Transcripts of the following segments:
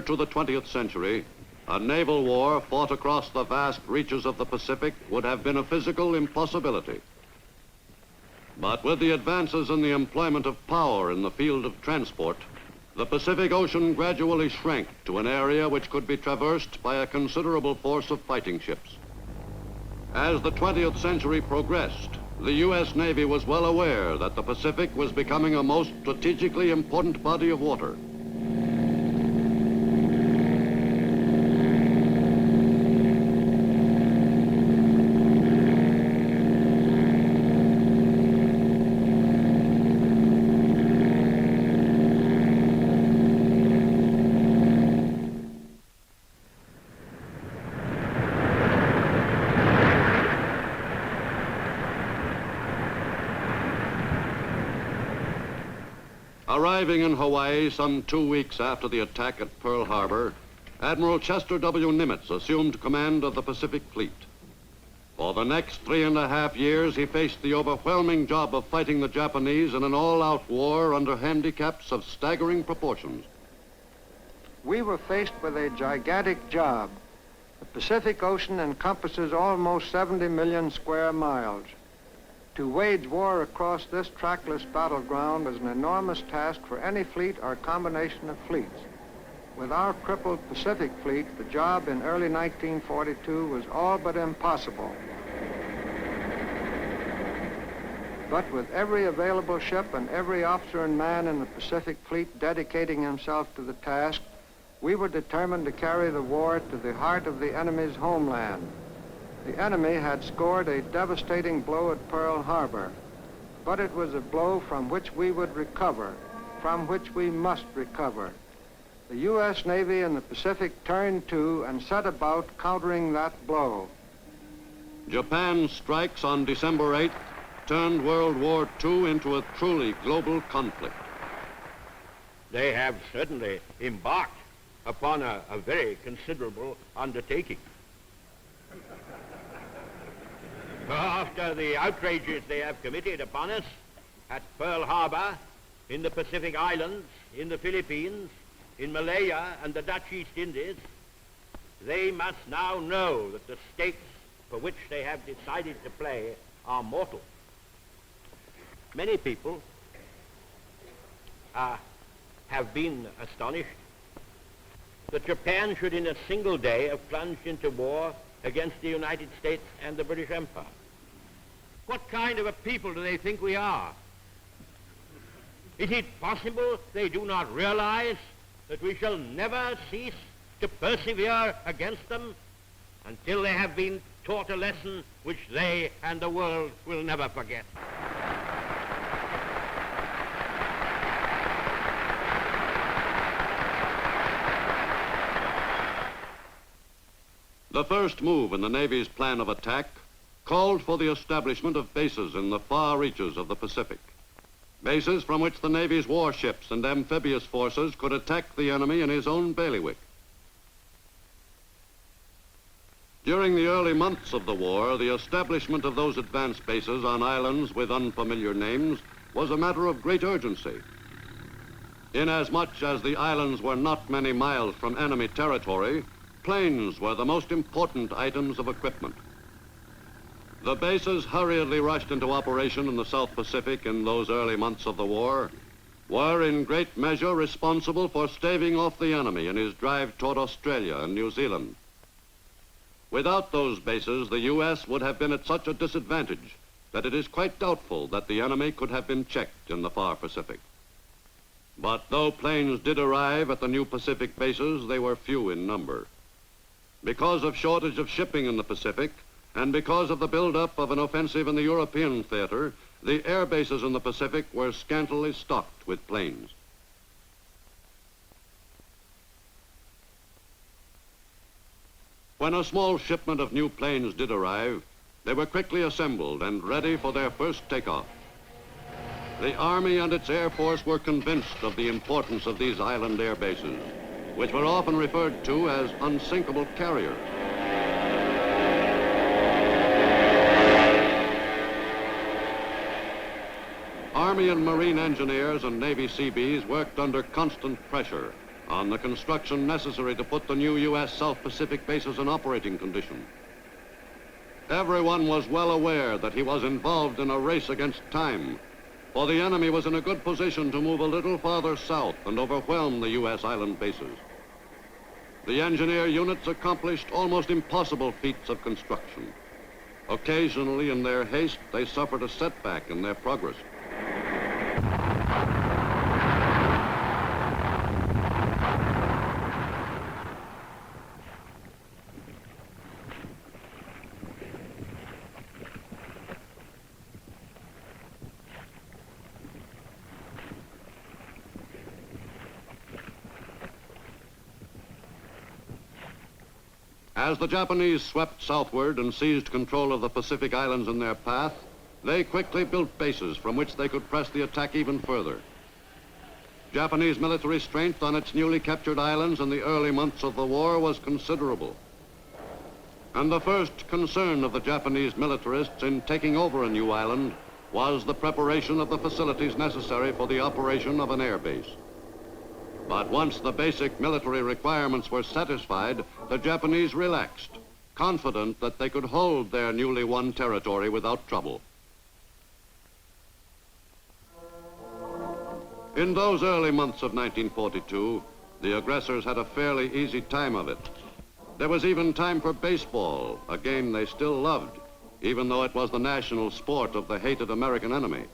to the 20th century, a naval war fought across the vast reaches of the Pacific would have been a physical impossibility. But with the advances in the employment of power in the field of transport, the Pacific Ocean gradually shrank to an area which could be traversed by a considerable force of fighting ships. As the 20th century progressed, the U.S. Navy was well aware that the Pacific was becoming a most strategically important body of water. Arriving in Hawaii some 2 weeks after the attack at Pearl Harbor, Admiral Chester W. Nimitz assumed command of the Pacific Fleet. For the next 3.5 years, he faced the overwhelming job of fighting the Japanese in an all-out war under handicaps of staggering proportions. We were faced with a gigantic job. The Pacific Ocean encompasses almost 70 million square miles. To wage war across this trackless battleground is an enormous task for any fleet or combination of fleets. With our crippled Pacific Fleet, the job in early 1942 was all but impossible. But with every available ship and every officer and man in the Pacific Fleet dedicating himself to the task, we were determined to carry the war to the heart of the enemy's homeland. The enemy had scored a devastating blow at Pearl Harbor, but it was a blow from which we would recover, from which we must recover. The U.S. Navy in the Pacific turned to and set about countering that blow. Japan's strikes on December 8th turned World War II into a truly global conflict. They have certainly embarked upon a very considerable undertaking. After the outrages they have committed upon us at Pearl Harbor, in the Pacific Islands, in the Philippines, in Malaya and the Dutch East Indies, they must now know that the stakes for which they have decided to play are mortal. Many people have been astonished that Japan should in a single day have plunged into war against the United States and the British Empire. What kind of a people do they think we are? Is it possible they do not realize that we shall never cease to persevere against them until they have been taught a lesson which they and the world will never forget? The first move in the Navy's plan of attack called for the establishment of bases in the far reaches of the Pacific. Bases from which the Navy's warships and amphibious forces could attack the enemy in his own bailiwick. During the early months of the war, the establishment of those advanced bases on islands with unfamiliar names was a matter of great urgency. Inasmuch as the islands were not many miles from enemy territory, planes were the most important items of equipment. The bases hurriedly rushed into operation in the South Pacific in those early months of the war were in great measure responsible for staving off the enemy in his drive toward Australia and New Zealand. Without those bases, the U.S. would have been at such a disadvantage that it is quite doubtful that the enemy could have been checked in the far Pacific. But though planes did arrive at the new Pacific bases, they were few in number. Because of shortage of shipping in the Pacific, and because of the buildup of an offensive in the European theater, the air bases in the Pacific were scantily stocked with planes. When a small shipment of new planes did arrive, they were quickly assembled and ready for their first takeoff. The Army and its Air Force were convinced of the importance of these island air bases, which were often referred to as unsinkable carriers. Army and Marine engineers and Navy Seabees worked under constant pressure on the construction necessary to put the new U.S. South Pacific bases in operating condition. Everyone was well aware that he was involved in a race against time, for the enemy was in a good position to move a little farther south and overwhelm the U.S. island bases. The engineer units accomplished almost impossible feats of construction. Occasionally, in their haste, they suffered a setback in their progress. As the Japanese swept southward and seized control of the Pacific Islands in their path, they quickly built bases from which they could press the attack even further. Japanese military strength on its newly captured islands in the early months of the war was considerable. And the first concern of the Japanese militarists in taking over a new island was the preparation of the facilities necessary for the operation of an air base. But once the basic military requirements were satisfied, the Japanese relaxed, confident that they could hold their newly won territory without trouble. In those early months of 1942, the aggressors had a fairly easy time of it. There was even time for baseball, a game they still loved, even though it was the national sport of the hated American enemy.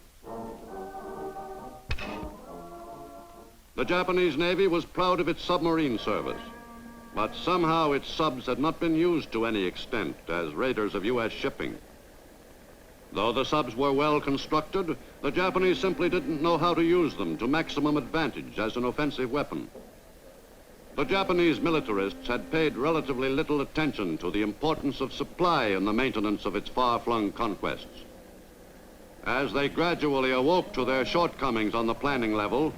The Japanese Navy was proud of its submarine service, but somehow its subs had not been used to any extent as raiders of U.S. shipping. Though the subs were well constructed, the Japanese simply didn't know how to use them to maximum advantage as an offensive weapon. The Japanese militarists had paid relatively little attention to the importance of supply in the maintenance of its far-flung conquests. As they gradually awoke to their shortcomings on the planning level,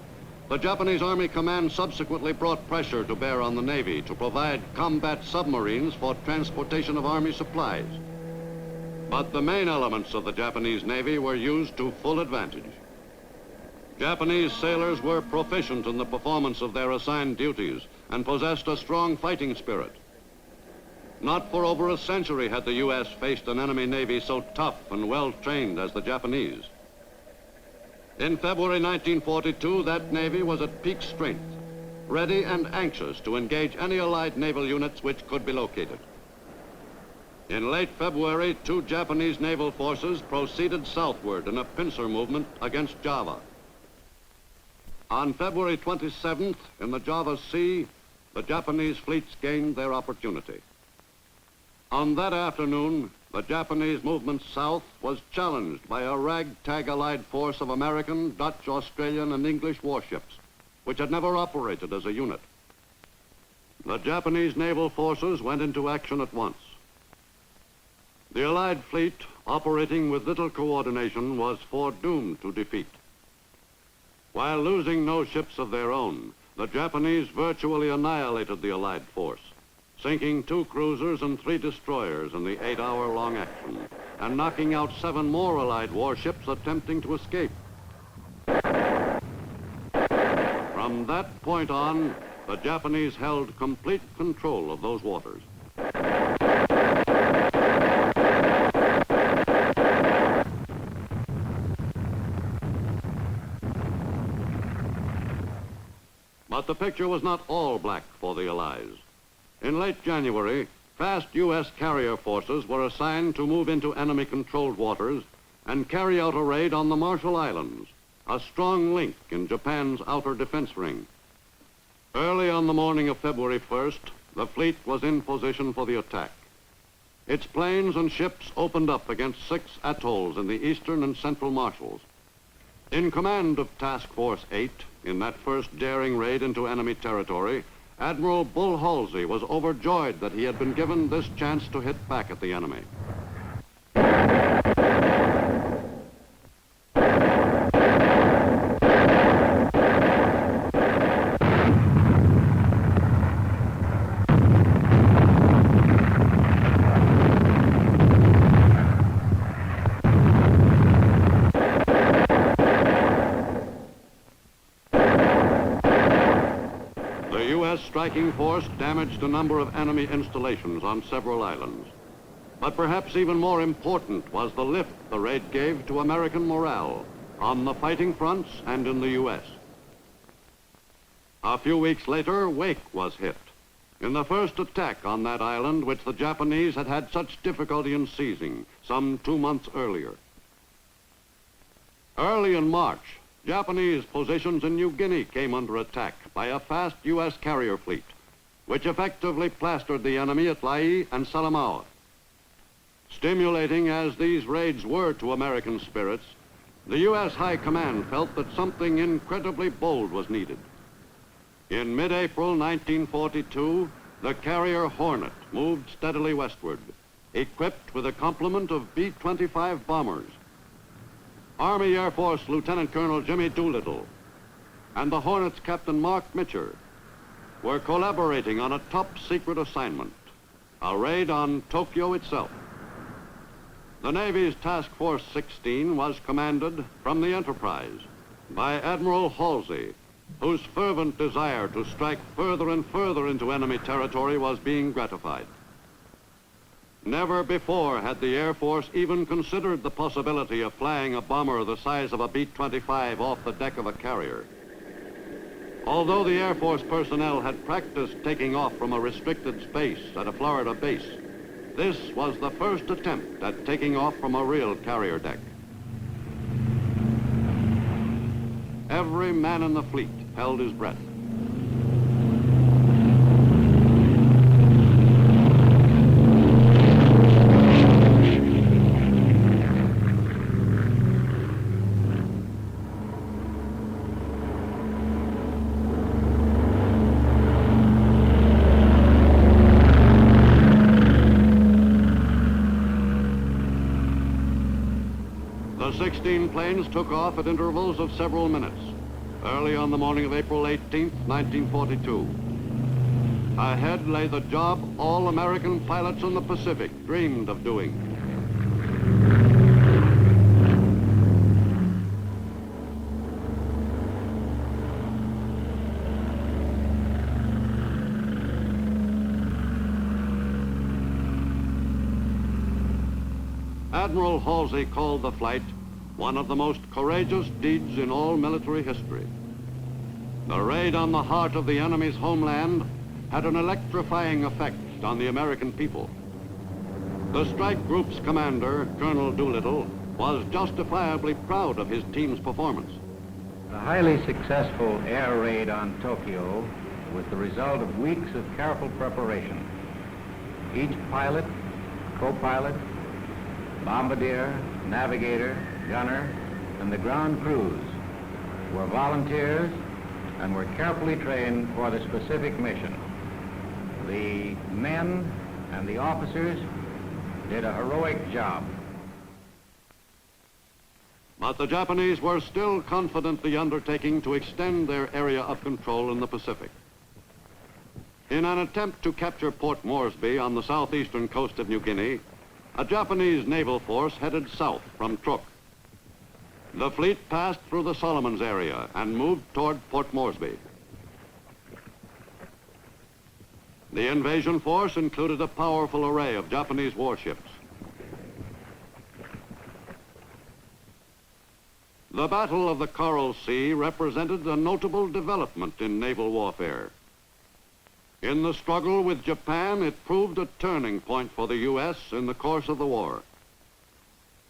the Japanese Army Command subsequently brought pressure to bear on the Navy to provide combat submarines for transportation of Army supplies. But the main elements of the Japanese Navy were used to full advantage. Japanese sailors were proficient in the performance of their assigned duties and possessed a strong fighting spirit. Not for over a century had the U.S. faced an enemy Navy so tough and well-trained as the Japanese. In February 1942, that Navy was at peak strength, ready and anxious to engage any Allied naval units which could be located. In late February, 2 Japanese naval forces proceeded southward in a pincer movement against Java. On February 27th, in the Java Sea, the Japanese fleets gained their opportunity. On that afternoon, the Japanese movement south was challenged by a ragtag Allied force of American, Dutch, Australian, and English warships, which had never operated as a unit. The Japanese naval forces went into action at once. The Allied fleet, operating with little coordination, was foredoomed to defeat. While losing no ships of their own, the Japanese virtually annihilated the Allied force, sinking 2 cruisers and 3 destroyers in the 8-hour-long action, and knocking out 7 more Allied warships attempting to escape. From that point on, the Japanese held complete control of those waters. But the picture was not all black for the Allies. In late January, fast U.S. carrier forces were assigned to move into enemy-controlled waters and carry out a raid on the Marshall Islands, a strong link in Japan's outer defense ring. Early on the morning of February 1st, the fleet was in position for the attack. Its planes and ships opened up against 6 atolls in the eastern and central Marshalls. In command of Task Force 8, in that first daring raid into enemy territory, Admiral Bull Halsey was overjoyed that he had been given this chance to hit back at the enemy. The striking force damaged a number of enemy installations on several islands. But perhaps even more important was the lift the raid gave to American morale on the fighting fronts and in the U.S. A few weeks later, Wake was hit in the first attack on that island, which the Japanese had had such difficulty in seizing some 2 months earlier. Early in March, Japanese positions in New Guinea came under attack by a fast U.S. carrier fleet, which effectively plastered the enemy at Lae and Salamao. Stimulating as these raids were to American spirits, the U.S. High Command felt that something incredibly bold was needed. In mid-April 1942, the carrier Hornet moved steadily westward, equipped with a complement of B-25 bombers. Army Air Force Lieutenant Colonel Jimmy Doolittle and the Hornet's Captain Mark Mitcher were collaborating on a top-secret assignment, a raid on Tokyo itself. The Navy's Task Force 16 was commanded from the Enterprise by Admiral Halsey, whose fervent desire to strike further and further into enemy territory was being gratified. Never before had the Air Force even considered the possibility of flying a bomber the size of a B-25 off the deck of a carrier. Although the Air Force personnel had practiced taking off from a restricted space at a Florida base, this was the first attempt at taking off from a real carrier deck. Every man in the fleet held his breath. The 16 planes took off at intervals of several minutes, early on the morning of April 18, 1942. Ahead lay the job all American pilots in the Pacific dreamed of doing. Admiral Halsey called the flight one of the most courageous deeds in all military history. The raid on the heart of the enemy's homeland had an electrifying effect on the American people. The strike group's commander, Colonel Doolittle, was justifiably proud of his team's performance. The highly successful air raid on Tokyo was the result of weeks of careful preparation. Each pilot, co-pilot, bombardier, navigator, gunner, and the ground crews were volunteers and were carefully trained for the specific mission. The men and the officers did a heroic job. But the Japanese were still confidently undertaking to extend their area of control in the Pacific. In an attempt to capture Port Moresby on the southeastern coast of New Guinea, a Japanese naval force headed south from Truk. The fleet passed through the Solomons area and moved toward Port Moresby. The invasion force included a powerful array of Japanese warships. The Battle of the Coral Sea represented a notable development in naval warfare. In the struggle with Japan, it proved a turning point for the U.S. in the course of the war.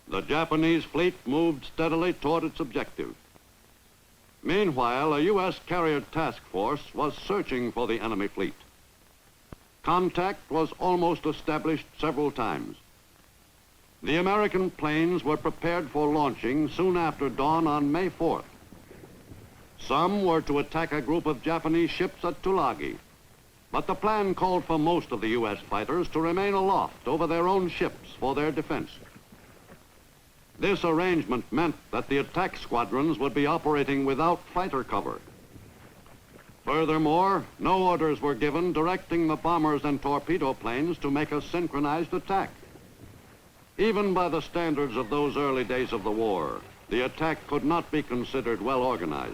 The Japanese fleet moved steadily toward its objective. Meanwhile, a U.S. carrier task force was searching for the enemy fleet. Contact was almost established several times. The American planes were prepared for launching soon after dawn on May 4th. Some were to attack a group of Japanese ships at Tulagi, but the plan called for most of the U.S. fighters to remain aloft over their own ships for their defense. This arrangement meant that the attack squadrons would be operating without fighter cover. Furthermore, no orders were given directing the bombers and torpedo planes to make a synchronized attack. Even by the standards of those early days of the war, the attack could not be considered well organized.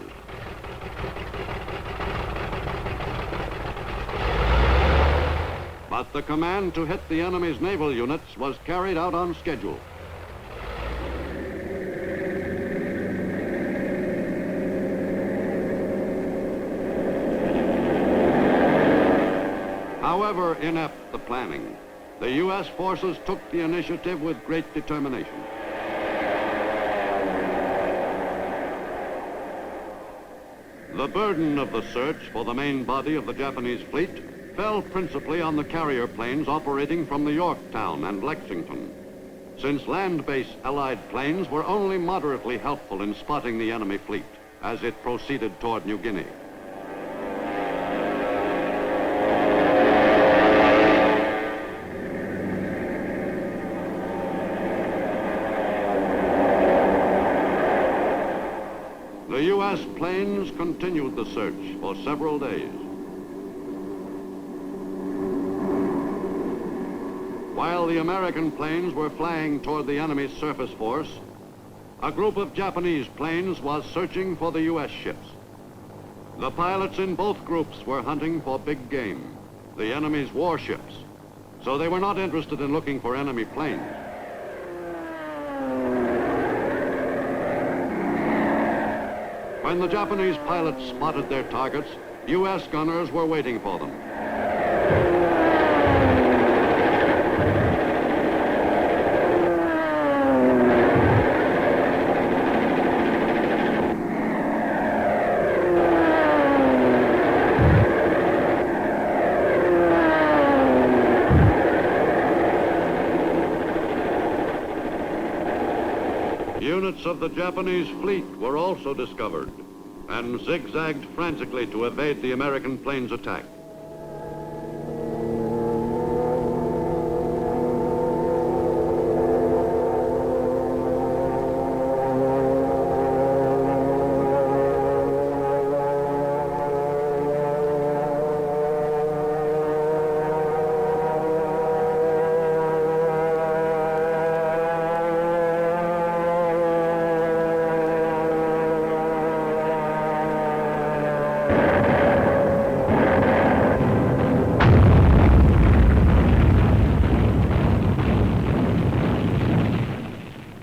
But the command to hit the enemy's naval units was carried out on schedule. However inept the planning, the U.S. forces took the initiative with great determination. The burden of the search for the main body of the Japanese fleet fell principally on the carrier planes operating from the Yorktown and Lexington, since land-based Allied planes were only moderately helpful in spotting the enemy fleet as it proceeded toward New Guinea. The U.S. planes continued the search for several days. While the American planes were flying toward the enemy's surface force, a group of Japanese planes was searching for the U.S. ships. The pilots in both groups were hunting for big game, the enemy's warships, so they were not interested in looking for enemy planes. When the Japanese pilots spotted their targets, U.S. gunners were waiting for them. Units of the Japanese fleet were also discovered and zigzagged frantically to evade the American planes' attack.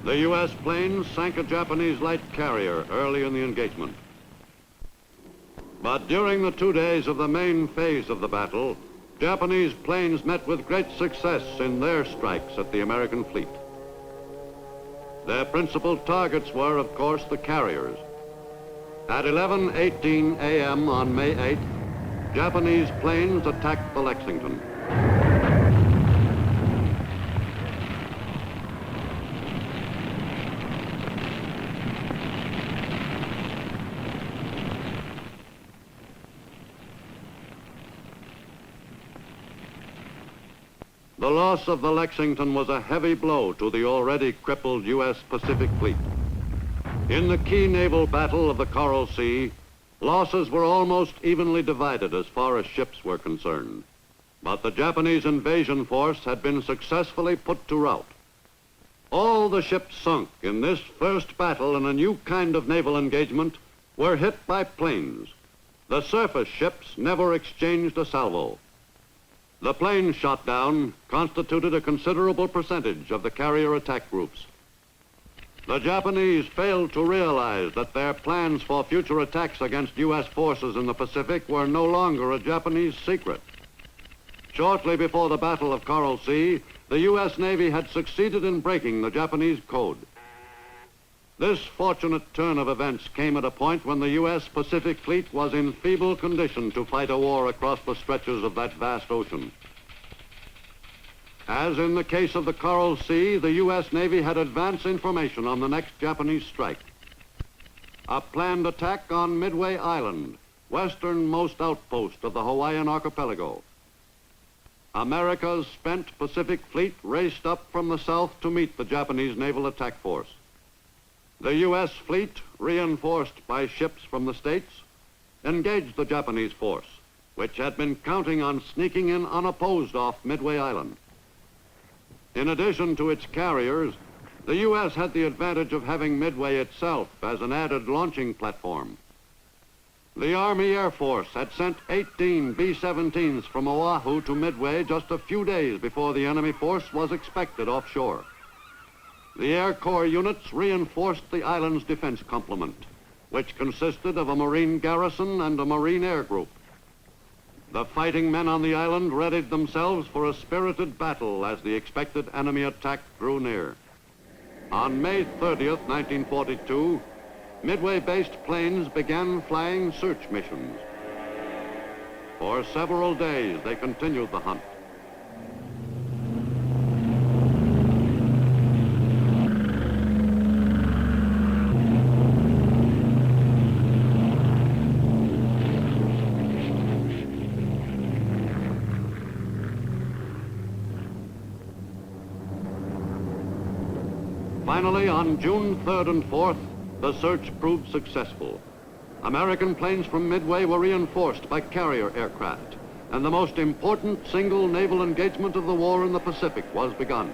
The U.S. planes sank a Japanese light carrier early in the engagement. But during the 2 days of the main phase of the battle, Japanese planes met with great success in their strikes at the American fleet. Their principal targets were, of course, the carriers. At 11:18 a.m. on May 8th, Japanese planes attacked the Lexington. The loss of the Lexington was a heavy blow to the already crippled U.S. Pacific Fleet. In the key naval battle of the Coral Sea, losses were almost evenly divided as far as ships were concerned. But the Japanese invasion force had been successfully put to rout. All the ships sunk in this first battle in a new kind of naval engagement were hit by planes. The surface ships never exchanged a salvo. The planes shot down constituted a considerable percentage of the carrier attack groups. The Japanese failed to realize that their plans for future attacks against U.S. forces in the Pacific were no longer a Japanese secret. Shortly before the Battle of Coral Sea, the U.S. Navy had succeeded in breaking the Japanese code. This fortunate turn of events came at a point when the U.S. Pacific Fleet was in feeble condition to fight a war across the stretches of that vast ocean. As in the case of the Coral Sea, the U.S. Navy had advance information on the next Japanese strike. A planned attack on Midway Island, westernmost outpost of the Hawaiian archipelago. America's spent Pacific Fleet raced up from the south to meet the Japanese naval attack force. The U.S. fleet, reinforced by ships from the States, engaged the Japanese force, which had been counting on sneaking in unopposed off Midway Island. In addition to its carriers, the U.S. had the advantage of having Midway itself as an added launching platform. The Army Air Force had sent 18 B-17s from Oahu to Midway just a few days before the enemy force was expected offshore. The Air Corps units reinforced the island's defense complement, which consisted of a Marine garrison and a Marine air group. The fighting men on the island readied themselves for a spirited battle as the expected enemy attack drew near. On May 30th, 1942, Midway-based planes began flying search missions. For several days, they continued the hunt. Finally, on June 3rd and 4th, the search proved successful. American planes from Midway were reinforced by carrier aircraft, and the most important single naval engagement of the war in the Pacific was begun.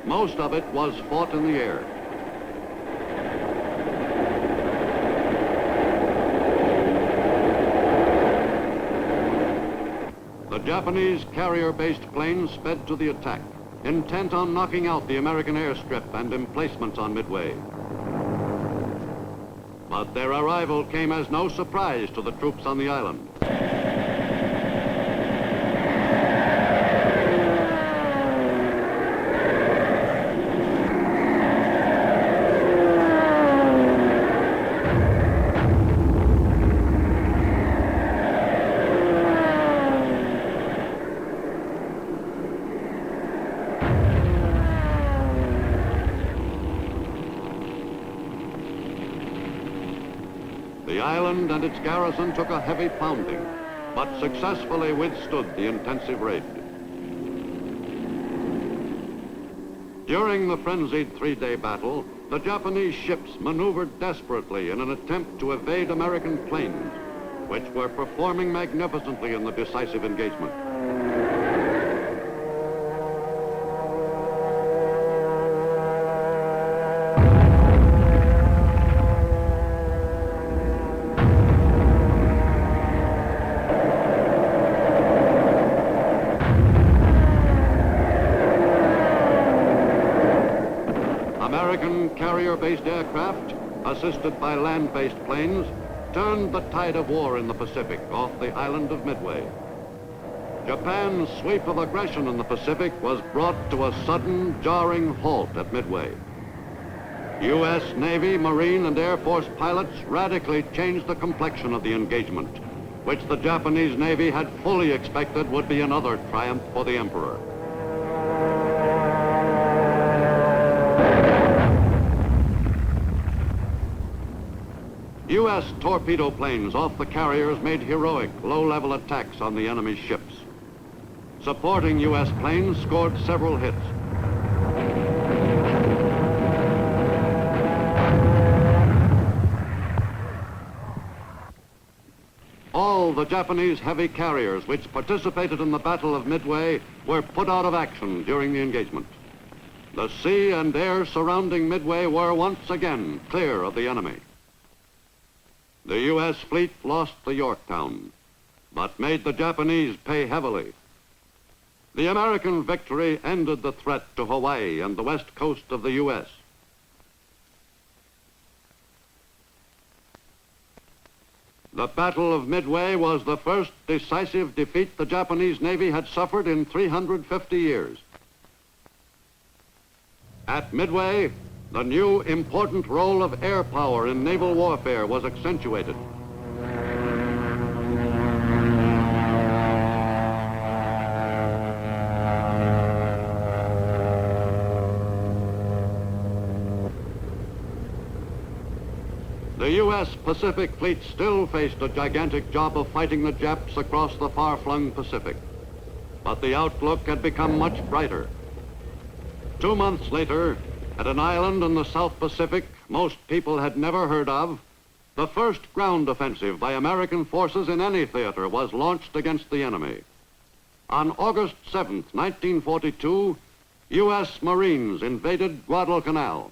Most of it was fought in the air. The Japanese carrier-based planes sped to the attack, intent on knocking out the American airstrip and emplacements on Midway. But their arrival came as no surprise to the troops on the island. The island and its garrison took a heavy pounding, but successfully withstood the intensive raid. During the frenzied three-day battle, the Japanese ships maneuvered desperately in an attempt to evade American planes, which were performing magnificently in the decisive engagement. American carrier-based aircraft, assisted by land-based planes, turned the tide of war in the Pacific off the island of Midway. Japan's sweep of aggression in the Pacific was brought to a sudden, jarring halt at Midway. U.S. Navy, Marine, and Air Force pilots radically changed the complexion of the engagement, which the Japanese Navy had fully expected would be another triumph for the Emperor. U.S. torpedo planes off the carriers made heroic, low-level attacks on the enemy's ships. Supporting U.S. planes scored several hits. All the Japanese heavy carriers which participated in the Battle of Midway were put out of action during the engagement. The sea and air surrounding Midway were once again clear of the enemy. The U.S. fleet lost the Yorktown, but made the Japanese pay heavily. The American victory ended the threat to Hawaii and the west coast of the U.S. The Battle of Midway was the first decisive defeat the Japanese Navy had suffered in 350 years. At Midway, the new important role of air power in naval warfare was accentuated. The U.S. Pacific Fleet still faced a gigantic job of fighting the Japs across the far-flung Pacific, but the outlook had become much brighter. 2 months later, at an island in the South Pacific most people had never heard of, the first ground offensive by American forces in any theater was launched against the enemy. On August 7th, 1942, U.S. Marines invaded Guadalcanal.